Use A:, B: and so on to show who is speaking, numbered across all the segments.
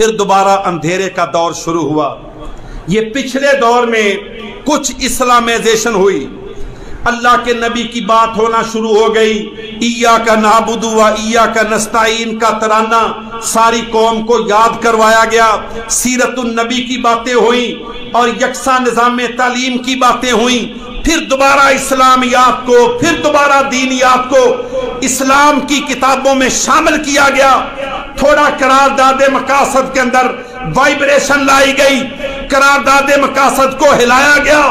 A: پھر دوبارہ اندھیرے کا دور شروع ہوا۔ یہ پچھلے دور میں کچھ اسلامائزیشن ہوئی، اللہ کے نبی کی بات ہونا شروع ہو گئی، ایاک نعبد و ایاک نستعین کا ترانہ ساری قوم کو یاد کروایا گیا، سیرت النبی کی باتیں ہوئیں اور یکساں نظام تعلیم کی باتیں ہوئیں، پھر دوبارہ اسلامیات کو، پھر دوبارہ دینیات کو اسلام کی کتابوں میں شامل کیا گیا۔ تھوڑا قرارداد مقاصد کے اندر وائبریشن لائی گئی، قرارداد مقاصد کو ہلایا گیا،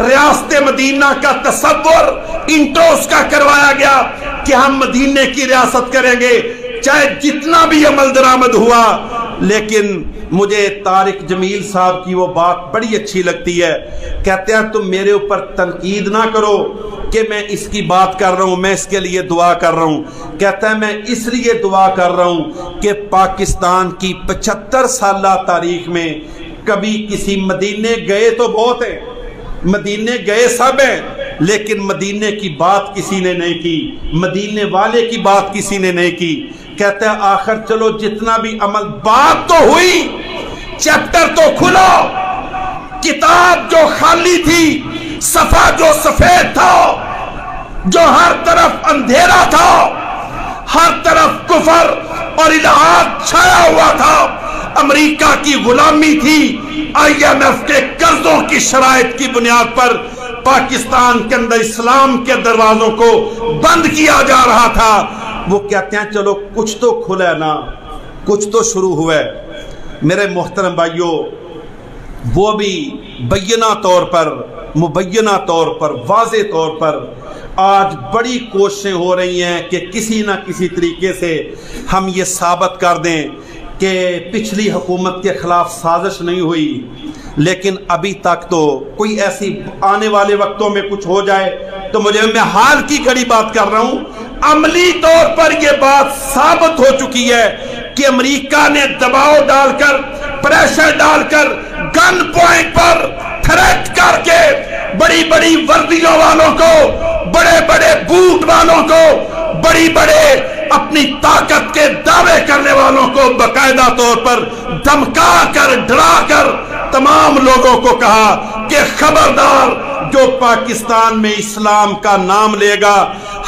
A: ریاست مدینہ کا تصور انٹروس کا کروایا گیا کہ ہم مدینے کی ریاست کریں گے چاہے جتنا بھی عمل درآمد ہوا۔ لیکن مجھے طارق جمیل صاحب کی وہ بات بڑی اچھی لگتی ہے، کہتے ہیں تم میرے اوپر تنقید نہ کرو کہ میں اس کی بات کر رہا ہوں، میں اس کے لیے دعا کر رہا ہوں۔ کہتا ہے میں اس لیے دعا کر رہا ہوں کہ پاکستان کی 75 سالہ تاریخ میں کبھی کسی مدینے گئے تو بہت ہیں، مدینے گئے سب ہیں، لیکن مدینے کی بات کسی نے نہیں کی، مدینے والے کی بات کسی نے نہیں کی۔ کہتا ہے آخر چلو جتنا بھی عمل، بات تو ہوئی، چیپٹر تو کھلو، کتاب جو خالی تھی، صفحہ جو سفید تھا، جو ہر طرف اندھیرا تھا، ہر طرف کفر اور الہات چھایا ہوا تھا، امریکہ کی غلامی تھی، IMF کے قرضوں کی شرائط کی بنیاد پر پاکستان کے اندر اسلام کے دروازوں کو بند کیا جا رہا تھا۔ وہ کہتے ہیں چلو کچھ تو کھلا ہے نا، کچھ تو شروع ہوا ہے۔ میرے محترم بھائیوں، وہ بھی بینہ طور پر، مبینہ طور پر، واضح طور پر آج بڑی کوششیں ہو رہی ہیں کہ کسی نہ کسی طریقے سے ہم یہ ثابت کر دیں کہ پچھلی حکومت کے خلاف سازش نہیں ہوئی، لیکن ابھی تک تو کوئی ایسی آنے والے وقتوں میں کچھ ہو جائے تو میں حال کی گھڑی بات کر رہا ہوں، عملی طور پر یہ بات ثابت ہو چکی ہے کہ امریکہ نے دباؤ ڈال کر، پریشر ڈال کر، گن پوائنٹ پر تھریٹ کر کے بڑی بڑی وردیوں والوں کو، بڑے بڑے بوٹ والوں کو، بڑی بڑے اپنی طاقت کے دعوے کرنے والوں کو باقاعدہ طور پر دھمکا کر، ڈرا کر تمام لوگوں کو کہا کہ خبردار جو پاکستان میں اسلام کا نام لے گا،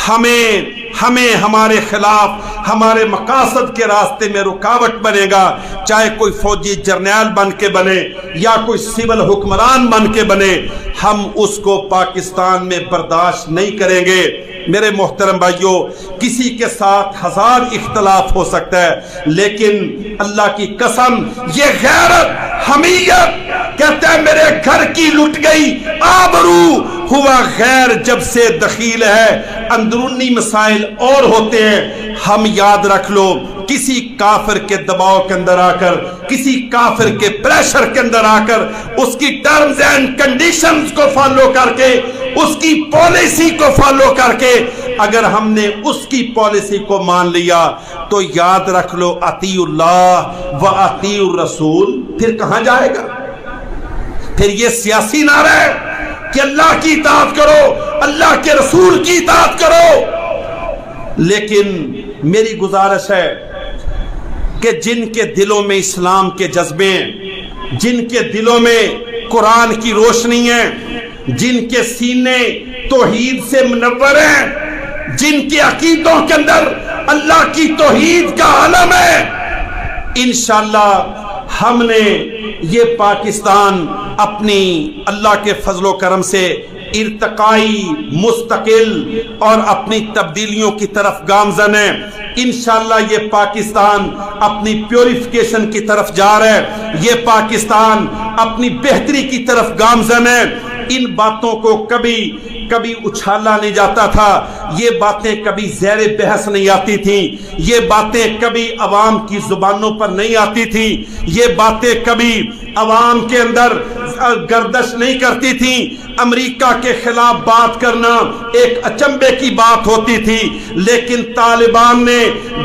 A: ہمیں ہمارے خلاف، ہمارے مقاصد کے راستے میں رکاوٹ بنے گا، چاہے کوئی فوجی جرنیل بن کے بنے یا کوئی سول حکمران بن کے بنے، ہم اس کو پاکستان میں برداشت نہیں کریں گے۔ میرے محترم بھائیوں، کسی کے ساتھ ہزار اختلاف ہو سکتا ہے، لیکن اللہ کی قسم یہ غیرت، حمیت، کہتا ہے میرے گھر کی لٹ گئی آبرو، ہوا غیر جب سے دخیل ہے، اندرونی مسائل اور ہوتے ہیں۔ ہم یاد رکھ لو، کسی کافر کے دباؤ کے اندر آ کر، کسی کافر کے پریشر کے اندر آ کر، اس کی ٹرمز اینڈ کنڈیشنز کو فالو کر کے، اس کی پالیسی کو فالو کر کے اگر ہم نے اس کی پالیسی کو مان لیا تو یاد رکھ لو اطیع اللہ و اطیع الرسول پھر کہاں جائے گا؟ پھر یہ سیاسی نعرہ ہے کہ اللہ کی اطاعت کرو، اللہ کے رسول کی اطاعت کرو۔ لیکن میری گزارش ہے کہ جن کے دلوں میں اسلام کے جذبے ہیں، جن کے دلوں میں قرآن کی روشنی ہے، جن کے سینے توحید سے منور ہیں، جن کے عقیدوں کے اندر اللہ کی توحید کا علم ہے، انشاءاللہ ہم نے یہ پاکستان اپنی اللہ کے فضل و کرم سے ارتقائی، مستقل اور اپنی تبدیلیوں کی طرف گامزن ہے۔ انشاءاللہ یہ پاکستان اپنی پیوریفیکیشن کی طرف جا رہا ہے، یہ پاکستان اپنی بہتری کی طرف گامزن ہے۔ ان باتوں کو کبھی اچھالا نہیں جاتا تھا، یہ باتیں کبھی زیر بحث نہیں آتی تھیں، یہ باتیں کبھی عوام کی زبانوں پر نہیں آتی تھیں، یہ باتیں کبھی عوام کے اندر گردش نہیں کرتی تھیں۔ امریکہ کے خلاف بات کرنا ایک اچنبے کی بات ہوتی تھی، لیکن طالبان نے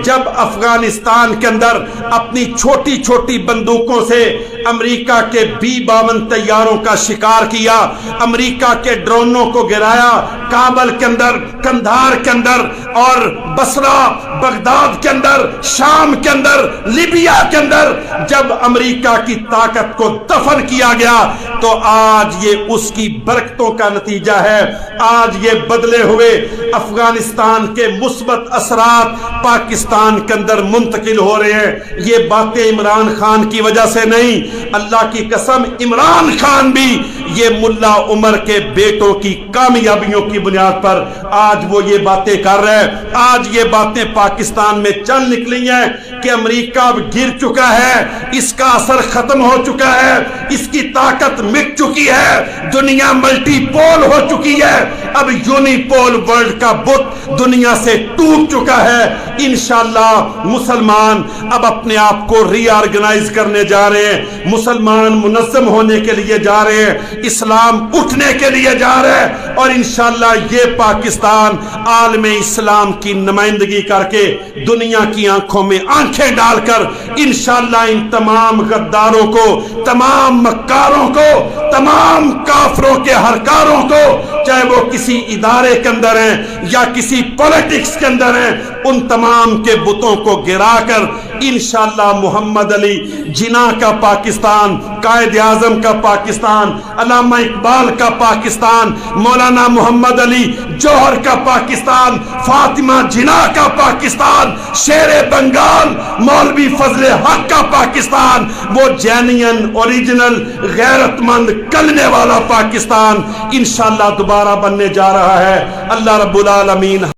A: جب افغانستان کے اندر اپنی چھوٹی چھوٹی بندوقوں سے امریکہ کے B-52 طیاروں کا شکار کیا، امریکہ کے ڈرونوں کو گرایا، کابل کے اندر، کندھار کے اندر اور بصرہ، بغداد کے اندر، شام کے اندر، لیبیا کے اندر جب امریکہ کی طاقت کو دفن کیا گیا تو آج یہ اس کی برکتوں کا نتیجہ ہے۔ آج یہ بدلے ہوئے افغانستان کے مثبت اثرات پاکستان کے اندر منتقل ہو رہے ہیں۔ یہ باتیں عمران خان کی وجہ سے نہیں، اللہ کی قسم عمران خان بھی یہ ملا عمر کے بیٹوں کی کامیابیوں کی بنیاد پر آج وہ یہ باتیں کر رہے ہیں۔ آج یہ باتیں پاکستان میں چل نکلی ہیں کہ امریکہ اب گر چکا ہے، اس کا اثر ختم ہو چکا ہے، اس کی طاقت مٹ چکی ہے، دنیا ملٹی پول ہو چکی ہے، اب یونی پول ورلڈ کا بت دنیا سے ٹوٹ چکا ہے۔ انشاءاللہ مسلمان اب اپنے آپ کو ری آرگنائز کرنے جا رہے ہیں، مسلمان منظم ہونے کے لیے جا رہے ہیں، اسلام اٹھنے کے لیے جا رہے ہیں، اور انشاءاللہ یہ پاکستان عالم اسلام کی نمائندگی کر کے دنیا کی آنکھوں میں آنکھیں ڈال کر انشاءاللہ ان تمام غداروں کو، تمام مکاروں کو، تمام کافروں کے ہرکاروں کو، چاہے وہ کسی ادارے کے اندر ہیں یا کسی پولیٹکس کے اندر ہیں، ان تمام کے بتوں کو گرا کر انشاءاللہ محمد علی جناح کا پاکستان، قائد اعظم کا پاکستان، علامہ اقبال کا پاکستان، مولانا محمد علی جوہر کا پاکستان، فاطمہ جناح کا پاکستان، شیر بنگال مولوی فضل حق کا پاکستان، وہ جینین اوریجنل غیرت مند کلمے والا پاکستان انشاءاللہ دوبارہ بننے جا رہا ہے۔ اللہ رب العالمین